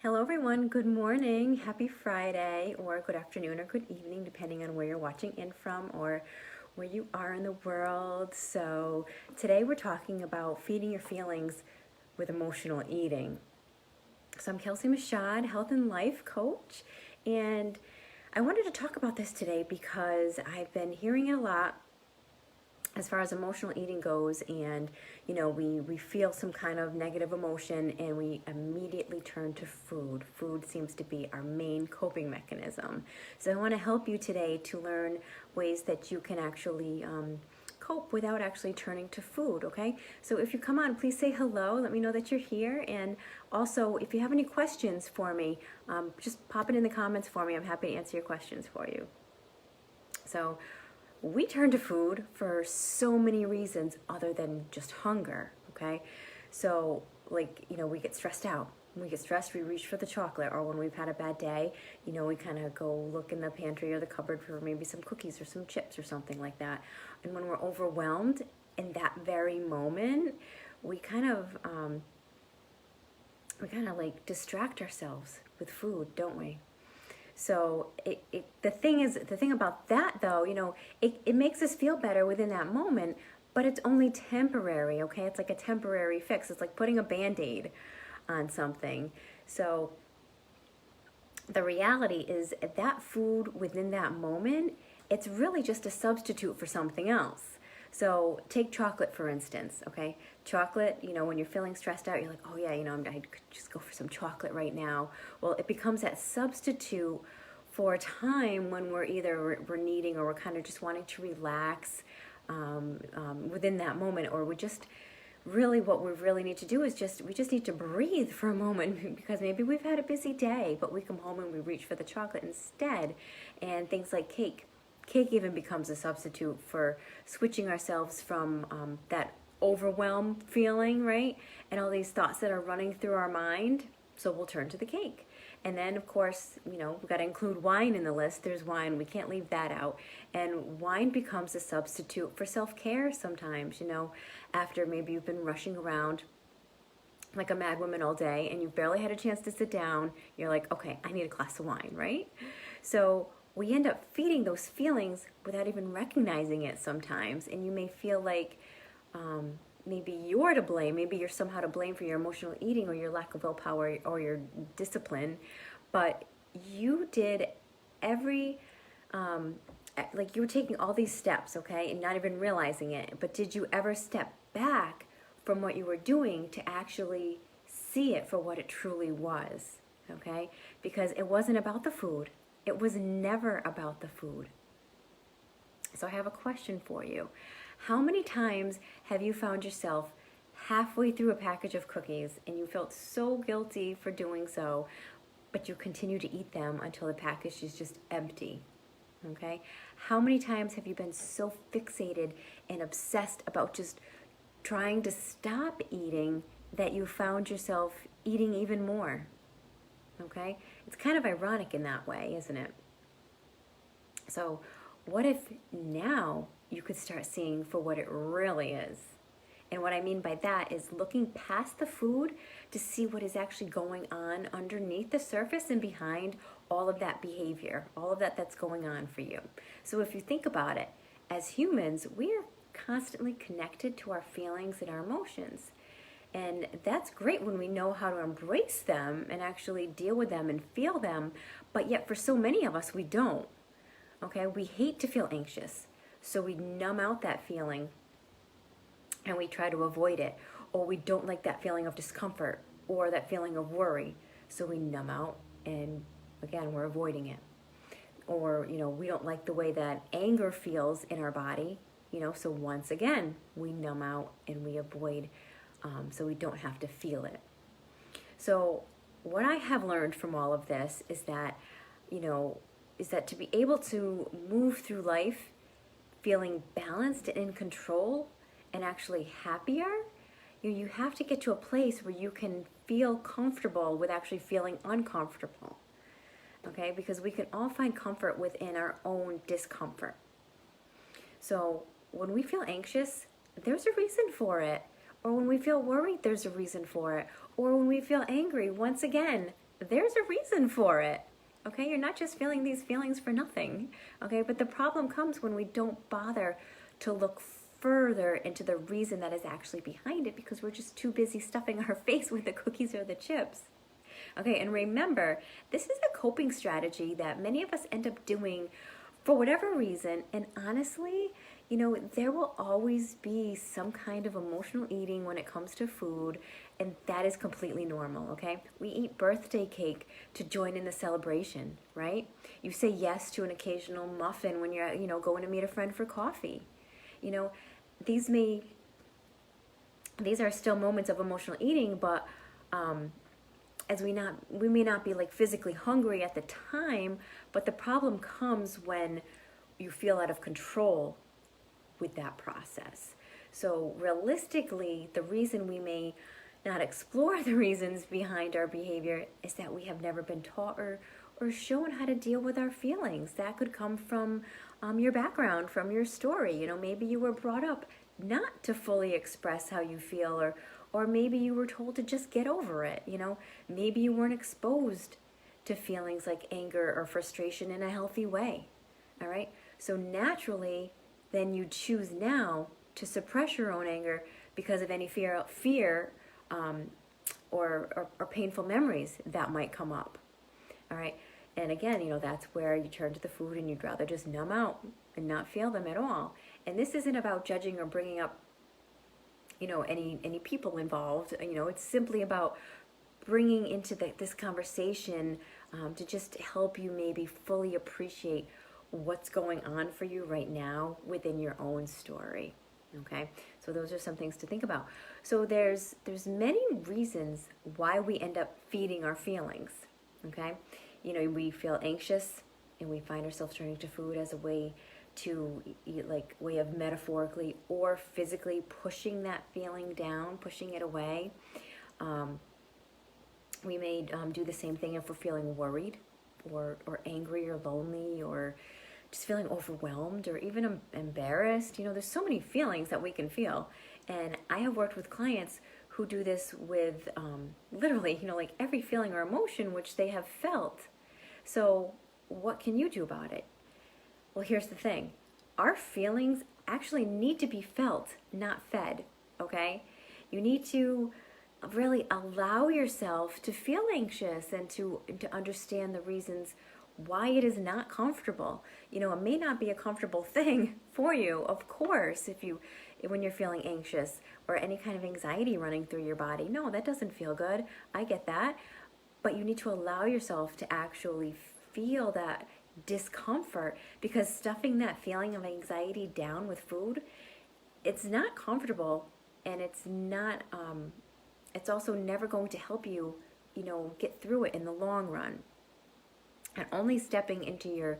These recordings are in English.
Hello everyone, good morning, happy Friday, or good afternoon or good evening, depending on where you're watching in from or where you are in the world. So today we're talking about feeding your feelings with emotional eating. So I'm Kelsie Michaud, health and life coach, and I wanted to talk about this today because I've been hearing it a lot as far as emotional eating goes, and we feel some kind of negative emotion and we immediately turn to food seems to be our main coping mechanism. So I want to help you today to learn ways that you can actually cope without actually turning to food. Okay, so if you come on, please say hello, let me know that you're here, and also if you have any questions for me, just pop it in the comments for me. I'm happy to answer your questions for you. So we turn to food for so many reasons other than just hunger, okay? So, we get stressed out. When we get stressed, we reach for the chocolate, or when we've had a bad day, we kind of go look in the pantry or the cupboard for maybe some cookies or some chips or something like that. And when we're overwhelmed in that very moment, we kind of like distract ourselves with food, don't we? So the thing about that though, it makes us feel better within that moment, but it's only temporary, okay? It's like a temporary fix. It's like putting a Band-Aid on something. So the reality is that food within that moment, it's really just a substitute for something else. So take chocolate, for instance, okay? Chocolate, when you're feeling stressed out, you're like, oh yeah, I could just go for some chocolate right now. Well, it becomes that substitute for a time when we're needing, or we're kind of just wanting to relax within that moment, or we just really, what we really need to do is we just need to breathe for a moment because maybe we've had a busy day, but we come home and we reach for the chocolate instead. And things like cake. Cake even becomes a substitute for switching ourselves from that overwhelm feeling, right? And all these thoughts that are running through our mind. So we'll turn to the cake. And then, of course, we've got to include wine in the list. There's wine. We can't leave that out. And wine becomes a substitute for self-care sometimes, after maybe you've been rushing around like a mad woman all day and you've barely had a chance to sit down. You're like, okay, I need a glass of wine, right? So we end up feeding those feelings without even recognizing it sometimes. And you may feel like maybe you're to blame. Maybe you're somehow to blame for your emotional eating or your lack of willpower or your discipline. But you did every, like you were taking all these steps, okay, and not even realizing it. But did you ever step back from what you were doing to actually see it for what it truly was, okay? Because it wasn't about the food. It was never about the food. So I have a question for you. How many times have you found yourself halfway through a package of cookies and you felt so guilty for doing so, but you continue to eat them until the package is just empty? Okay? How many times have you been so fixated and obsessed about just trying to stop eating that you found yourself eating even more? Okay? It's kind of ironic in that way, isn't it? So what if now you could start seeing for what it really is? And what I mean by that is looking past the food to see what is actually going on underneath the surface and behind all of that behavior, all of that's going on for you. So if you think about it, as humans, we are constantly connected to our feelings and our emotions. And that's great when we know how to embrace them and actually deal with them and feel them, but yet for so many of us, we don't. Okay, we hate to feel anxious, so we numb out that feeling and we try to avoid it, or we don't like that feeling of discomfort or that feeling of worry, so we numb out and again, we're avoiding it. Or, we don't like the way that anger feels in our body, so once again, we numb out and we avoid, so we don't have to feel it. So what I have learned from all of this is that, is that to be able to move through life feeling balanced and in control and actually happier, you have to get to a place where you can feel comfortable with actually feeling uncomfortable. Okay, because we can all find comfort within our own discomfort. So when we feel anxious, there's a reason for it. Or when we feel worried, there's a reason for it. Or when we feel angry, once again, there's a reason for it. Okay, you're not just feeling these feelings for nothing. Okay, but the problem comes when we don't bother to look further into the reason that is actually behind it, because we're just too busy stuffing our face with the cookies or the chips. Okay, and remember, this is a coping strategy that many of us end up doing for whatever reason. And honestly, there will always be some kind of emotional eating when it comes to food, and that is completely normal, okay? We eat birthday cake to join in the celebration, right? You say yes to an occasional muffin when you're, going to meet a friend for coffee. These are still moments of emotional eating, but as we may not be like physically hungry at the time, but the problem comes when you feel out of control with that process. So realistically, the reason we may not explore the reasons behind our behavior is that we have never been taught or shown how to deal with our feelings. That could come from your background, from your story. Maybe you were brought up not to fully express how you feel, or maybe you were told to just get over it. Maybe you weren't exposed to feelings like anger or frustration in a healthy way. All right? So naturally, then you choose now to suppress your own anger because of any fear or painful memories that might come up. All right? And again, that's where you turn to the food and you'd rather just numb out and not feel them at all. And this isn't about judging or bringing up, any people involved. It's simply about bringing into this conversation to just help you maybe fully appreciate what's going on for you right now within your own story. Okay, so those are some things to think about. So there's many reasons why we end up feeding our feelings. Okay, we feel anxious and we find ourselves turning to food as a way to way of metaphorically or physically pushing that feeling down, pushing it away. We may do the same thing if we're feeling worried or angry or lonely or just feeling overwhelmed or even embarrassed. There's so many feelings that we can feel. And I have worked with clients who do this with literally, every feeling or emotion which they have felt. So what can you do about it? Well, here's the thing. Our feelings actually need to be felt, not fed, okay? You need to really allow yourself to feel anxious and to understand the reasons why it is not comfortable. It may not be a comfortable thing for you, of course, when you're feeling anxious or any kind of anxiety running through your body. No, that doesn't feel good. I get that. But you need to allow yourself to actually feel that discomfort, because stuffing that feeling of anxiety down with food, it's not comfortable, and it's not it's also never going to help you get through it in the long run. And only stepping into your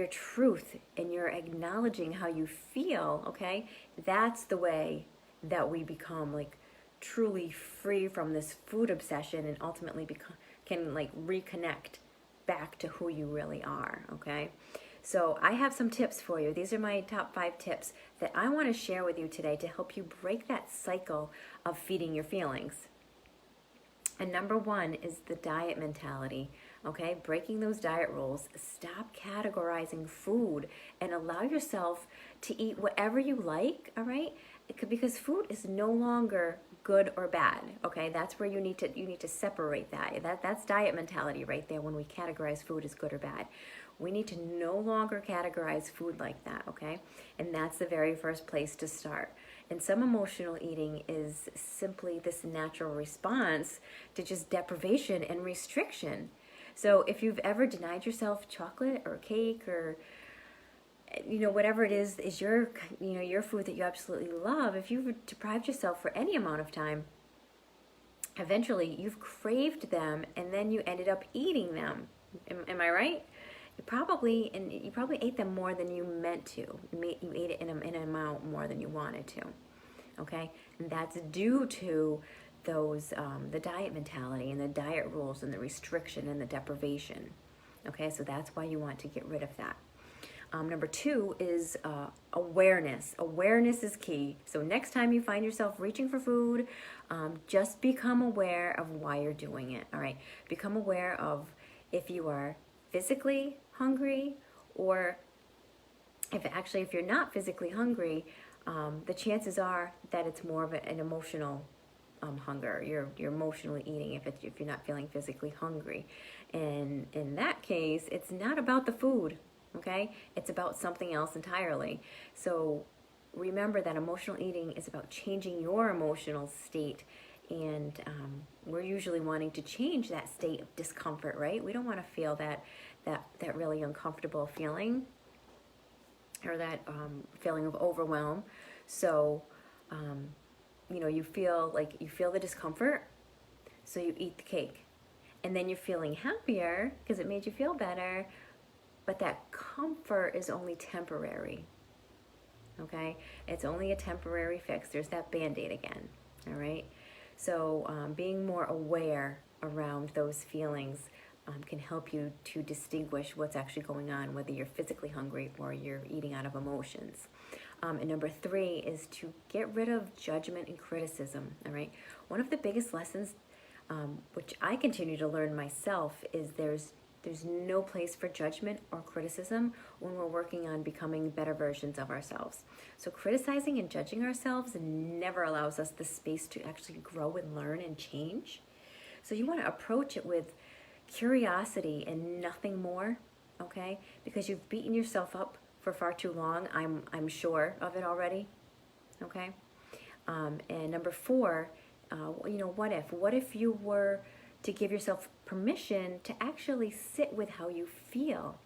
truth and you're acknowledging how you feel, okay, that's the way that we become truly free from this food obsession and ultimately can reconnect back to who you really are, okay? So I have some tips for you. These are my top 5 tips that I want to share with you today to help you break that cycle of feeding your feelings. And number 1 is the diet mentality, okay? Breaking those diet rules. Stop categorizing food and allow yourself to eat whatever you like, all right? Because food is no longer good or bad, okay? That's where you need to separate that. That's diet mentality right there when we categorize food as good or bad. We need to no longer categorize food like that, okay? And that's the very first place to start. And some emotional eating is simply this natural response to just deprivation and restriction. So if you've ever denied yourself chocolate or cake or whatever it is your food that you absolutely love, if you've deprived yourself for any amount of time, eventually you've craved them and then you ended up eating them. Am I right? You probably ate them more than you meant to. You ate it in an amount more than you wanted to. Okay? And that's due to those the diet mentality and the diet rules and the restriction and the deprivation. Okay? So that's why you want to get rid of that. Number 2 is awareness. Awareness is key. So next time you find yourself reaching for food, just become aware of why you're doing it. All right. Become aware of if you are physically hungry, or if you're not physically hungry, the chances are that it's more of an emotional hunger. You're emotionally eating if you're not feeling physically hungry. And in that case, it's not about the food, okay? It's about something else entirely. So remember that emotional eating is about changing your emotional state. And we're usually wanting to change that state of discomfort, right? We don't want to feel that really uncomfortable feeling, or that feeling of overwhelm. So, you feel the discomfort, so you eat the cake. And then you're feeling happier because it made you feel better, but that comfort is only temporary, okay? It's only a temporary fix. There's that Band-Aid again, all right? So being more aware around those feelings can help you to distinguish what's actually going on, whether you're physically hungry or you're eating out of emotions. And number 3 is to get rid of judgment and criticism, all right? One of the biggest lessons, which I continue to learn myself, is there's no place for judgment or criticism when we're working on becoming better versions of ourselves. So criticizing and judging ourselves never allows us the space to actually grow and learn and change. So you want to approach it with curiosity and nothing more, okay? Because you've beaten yourself up for far too long. I'm sure of it already, okay? And number 4, what if you were to give yourself permission to actually sit with how you feel?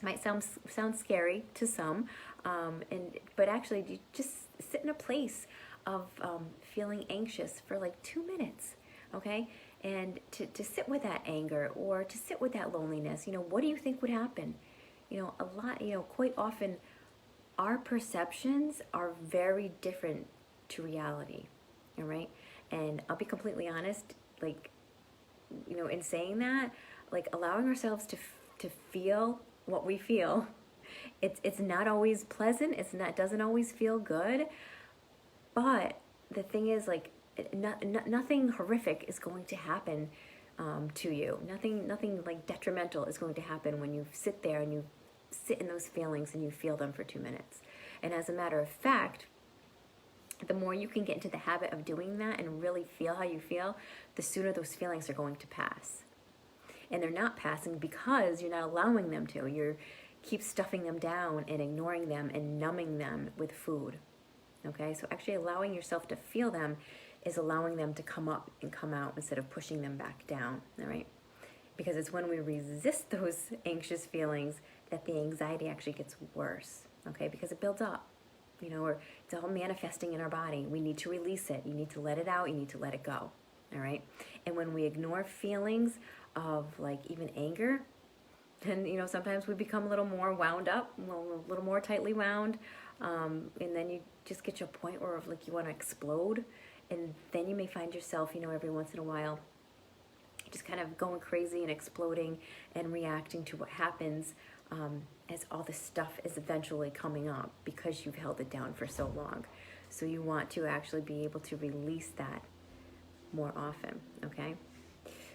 Might sound scary to some, but actually you just sit in a place of feeling anxious for like 2 minutes, okay? And to sit with that anger, or to sit with that loneliness. What do you think would happen? Quite often our perceptions are very different to reality, all right? And I'll be completely honest, in saying that, allowing ourselves to feel what we feel, it's not always pleasant. Doesn't always feel good. But the thing is, nothing horrific is going to happen to you. Nothing detrimental is going to happen when you sit there and you sit in those feelings and you feel them for 2 minutes. And as a matter of fact, the more you can get into the habit of doing that and really feel how you feel, the sooner those feelings are going to pass. And they're not passing because you're not allowing them to. You keep stuffing them down and ignoring them and numbing them with food. Okay, so actually allowing yourself to feel them is allowing them to come up and come out instead of pushing them back down, all right? Because it's when we resist those anxious feelings that the anxiety actually gets worse, okay? Because it builds up, or it's all manifesting in our body. We need to release it. You need to let it out. You need to let it go, all right? And when we ignore feelings of even anger, then, sometimes we become a little more wound up, a little more tightly wound, and then you just get to a point where you want to explode. And then you may find yourself, every once in a while, just kind of going crazy and exploding and reacting to what happens as all this stuff is eventually coming up because you've held it down for so long. So you want to actually be able to release that more often, okay?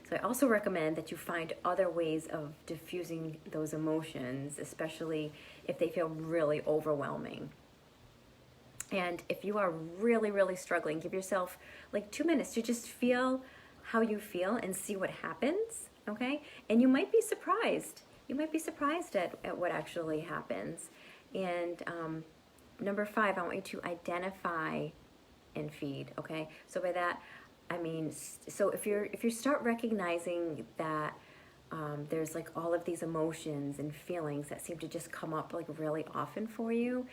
So I also recommend that you find other ways of diffusing those emotions, especially if they feel really overwhelming. And if you are really, really struggling, give yourself 2 minutes to just feel how you feel and see what happens, okay? And you might be surprised. You might be surprised at what actually happens. And number 5, I want you to identify and feed, okay? So by that, I mean, so if you start recognizing that there's all of these emotions and feelings that seem to just come up really often for you,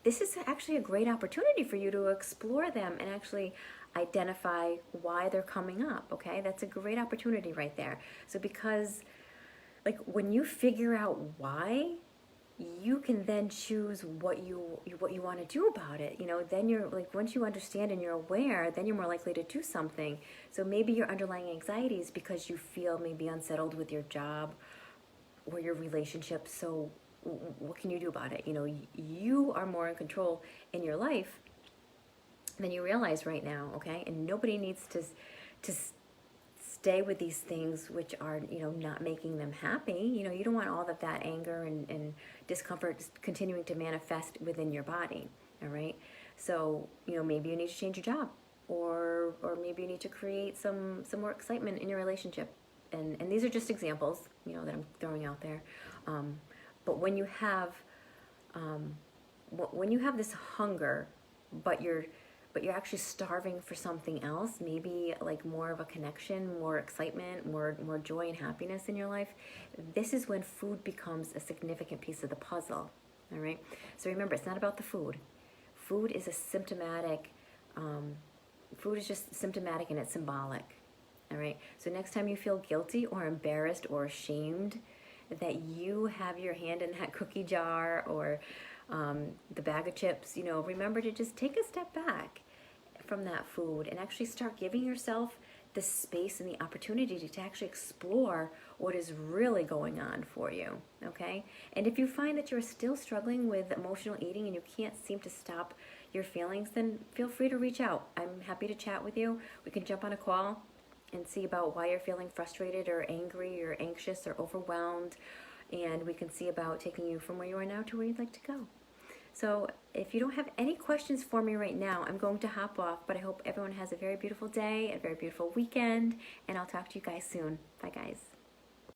this is actually a great opportunity for you to explore them and actually identify why they're coming up, okay? That's a great opportunity right there. So because, when you figure out why, you can then choose what you want to do about it. Then you're once you understand and you're aware, then you're more likely to do something. So maybe your underlying anxiety is because you feel maybe unsettled with your job or your relationship. So what can you do about it? You know, you are more in control in your life than you realize right now, okay? And nobody needs to stay with these things which are, you know, not making them happy. You know, you don't want all of that anger and discomfort continuing to manifest within your body, all right? So, you know, maybe you need to change your job, or maybe you need to create some more excitement in your relationship. And these are just examples, you know, that I'm throwing out there. But when you have this hunger, but you're actually starving for something else, maybe like more of a connection, more excitement, more joy and happiness in your life, this is when food becomes a significant piece of the puzzle, all right? So remember, it's not about the food. Food is a symptomatic, food is just symptomatic and it's symbolic, all right? So next time you feel guilty or embarrassed or ashamed that you have your hand in that cookie jar or the bag of chips, you know, remember to just take a step back from that food and actually start giving yourself the space and the opportunity to actually explore what is really going on for you, okay? And if you find that you're still struggling with emotional eating and you can't seem to stop your feelings, then feel free to reach out. I'm happy to chat with you. We can jump on a call and see about why you're feeling frustrated or angry or anxious or overwhelmed, and we can see about taking you from where you are now to where you'd like to go. So if you don't have any questions for me right now, I'm going to hop off, but I hope everyone has a very beautiful day, a very beautiful weekend, and I'll talk to you guys soon. Bye, guys.